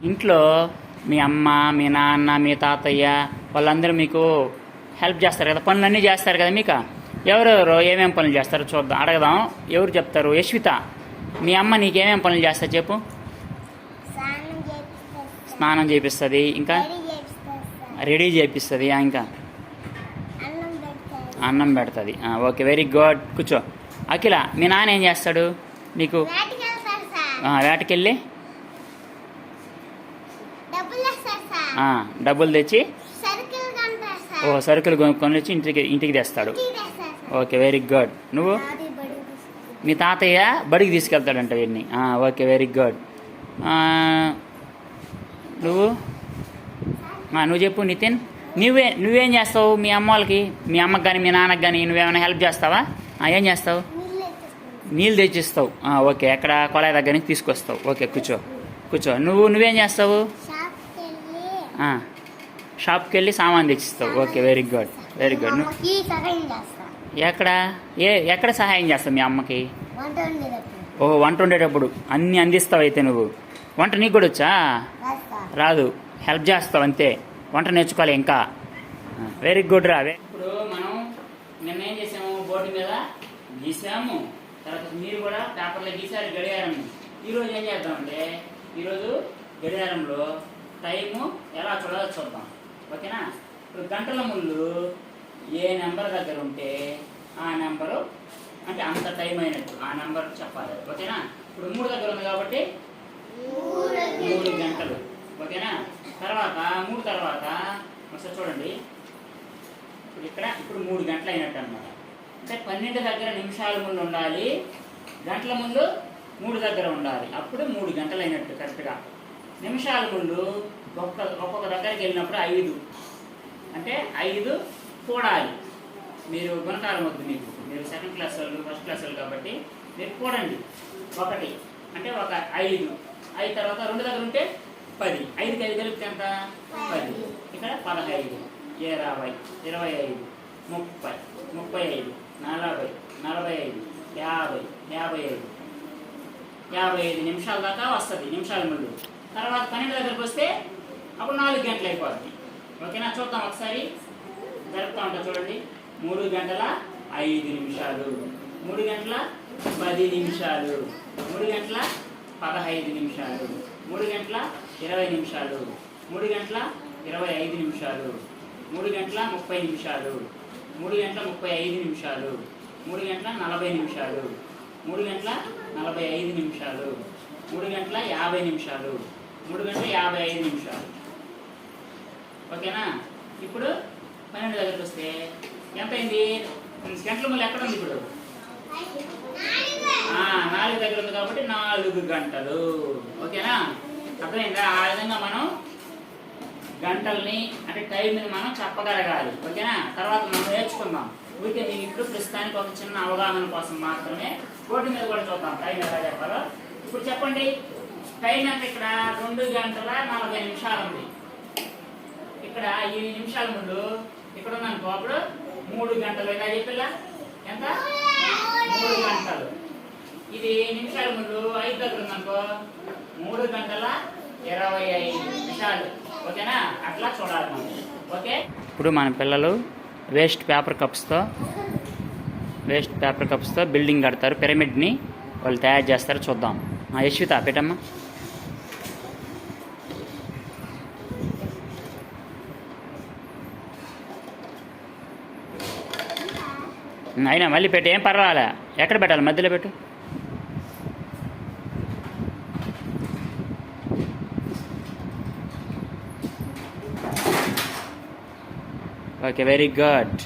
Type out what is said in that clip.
ఇంట్లో మీ అమ్మ, మీ నాన్న, మీ తాతయ్య వాళ్ళందరూ మీకు హెల్ప్ చేస్తారు కదా, పనులన్నీ చేస్తారు కదా. మీకు ఎవరెవరు ఏమేమి పనులు చేస్తారో చూద్దాం, అడగదాం. ఎవరు చెప్తారు? యశ్విత, మీ అమ్మ నీకేమేమి పనులు చేస్తారు చెప్పు. స్నానం చేపిస్తుంది, ఇంకా రెడీ చేపిస్తుంది, ఇంకా అన్నం పెడుతుంది. Okay, very good. కూర్చో. అఖిల, మీ నాన్న ఏం చేస్తాడు నీకు? వేటకెళ్ళి డబ్బులు తెచ్చి సరుకులు కొనుక్కొని వచ్చి ఇంటికి తెస్తాడు. Okay, very good. నువ్వు? మీ తాతయ్య బడికి తీసుకెళ్తాడంట వీడిని. Okay, very good. నువ్వు చెప్పు నితిన్. నువ్వేం చేస్తావు మీ అమ్మ వాళ్ళకి, మీ అమ్మకి కానీ మీ నాన్నకి కానీ నువ్వేమైనా హెల్ప్ చేస్తావా? ఏం చేస్తావు? నీళ్ళు తెచ్చిస్తావు. ఓకే, ఎక్కడ? కొలాయి దగ్గర నుంచి తీసుకొస్తావు. ఓకే, కూర్చో. నువ్వేం చేస్తావు? షాప్కి వెళ్ళి సామాన్ తెచ్చిస్తావు. Okay, very good. ఎక్కడ సహాయం చేస్తావు మీ అమ్మకి? వంట వండేటప్పుడు అన్నీ అందిస్తావు. అయితే నువ్వు వంట నీకు కూడా వచ్చా? రాదు, హెల్ప్ చేస్తావు అంతే. వంట నేర్చుకోవాలి ఇంకా. వెరీ గుడ్ రా. ఇప్పుడు మనం నిన్న ఏం చేసాము? బోర్డు మీద గీసాము, తర్వాత మీరు కూడా పేపర్లో గీసారు గడియారం. ఈరోజు ఏం చేద్దామంటే, ఈరోజు గడియారంలో టైము ఎలా చూడాలో చూద్దాం. ఓకేనా? ఇప్పుడు గంటల ముళ్ళు ఏ నెంబర్ దగ్గర ఉంటే ఆ నెంబరు అంటే అంత టైం అయినట్టు ఆ నెంబర్ చెప్పాలి. ఓకేనా? ఇప్పుడు 3 దగ్గర ఉంది కాబట్టి 3 గంటలు. ఓకేనా? తర్వాత 3 తర్వాత ఒకసారి చూడండి. ఇప్పుడు 3 గంటలు అయినట్టు అనమాట. అంటే 12 దగ్గర నిమిషాల ముందు ఉండాలి, గంటల ముందు 3 దగ్గర ఉండాలి. అప్పుడు 3 గంటలు అయినట్టు కరెక్ట్గా. నిమిషాల ముందు ఒక్కొక్క దగ్గరికి వెళ్ళినప్పుడు 5 అంటే 5 కూడాలి. మీరు గుణకారం వద్దు, మీరు సెకండ్ క్లాస్ వాళ్ళు, ఫస్ట్ క్లాస్ వాళ్ళు కాబట్టి మీరు కూడండి. 1 అంటే 5 తర్వాత 2 దగ్గర ఉంటే 10. 5కి 5 కలిపితే ఎంత? 10. ఇక్కడ 15, 20, 25, 30, 35, 40, 45, 50, 55 నిమిషాల దాకా వస్తుంది నిమిషాల ముందు. తర్వాత 12 దగ్గరకు వస్తే అప్పుడు 4 గంటలు అయిపోతుంది. ఓకేనా? చూద్దాం ఒకసారి, జరుపుతా ఉంటా చూడండి. 3 గంటల 5 నిమిషాలు, 3 గంటల 10 నిమిషాలు, 3 గంటల 15 నిమిషాలు, 3 గంటల 20 నిమిషాలు, 3 గంటల 25 నిమిషాలు, 3 గంటల 30 నిమిషాలు, 3 గంటల 35 నిమిషాలు, 3 గంటల 40 నిమిషాలు, 3 గంటల 45 నిమిషాలు, 3 గంటల 50 నిమిషాలు, 3 గంటల 55 నిమిషాలు. ఓకేనా? ఇప్పుడు 12 దగ్గరికి వస్తే ఎంత అయింది? గంటల మళ్ళీ ఎక్కడ ఉంది? ఇప్పుడు 4 దగ్గర ఉంది కాబట్టి 4 గంటలు. ఓకేనా? అర్థమైందా? ఆ విధంగా మనం గంటల్ని అంటే టైంని మనం చెప్పగలగాలి. ఓకేనా? తర్వాత మనం నేర్చుకుందాం. ఊరికే నేను ఇప్పుడు ప్రస్తుతానికి ఒక చిన్న అవగాహన కోసం మాత్రమే బోర్డు మీద కూడా చూద్దాం టైం ఎలా చెప్పాలో. ఇప్పుడు చెప్పండి, టైం అంటే ఇక్కడ 2 గంటల 40 నిమిషాలు ఉంది. ఇక్కడ ఈ నిమిషాల ముందు ఇక్కడ ఉందనుకో, అప్పుడు 3 గంటలు. ఇలా చెప్పిలా ఎంత? 3 గంటలు. ఇది నిమిషాల ముందు 5 దగ్గర ఉందనుకో, 3 గంటల 25 నిమిషాలు. ఓకేనా? అట్లా చూడాలి మనం. ఓకే, ఇప్పుడు మన పిల్లలు వేస్ట్ పేపర్ కప్స్తో బిల్డింగ్ కడతారు. పిరమిడ్ని వాళ్ళు తయారు చేస్తారు. చూద్దాం. యశ్విత పెట్టమ్మా. అయినా మళ్ళీ పెట్టు, ఏం పర్వాలే. ఎక్కడ పెట్టాలి? మధ్యలో పెట్టు. Okay, very good.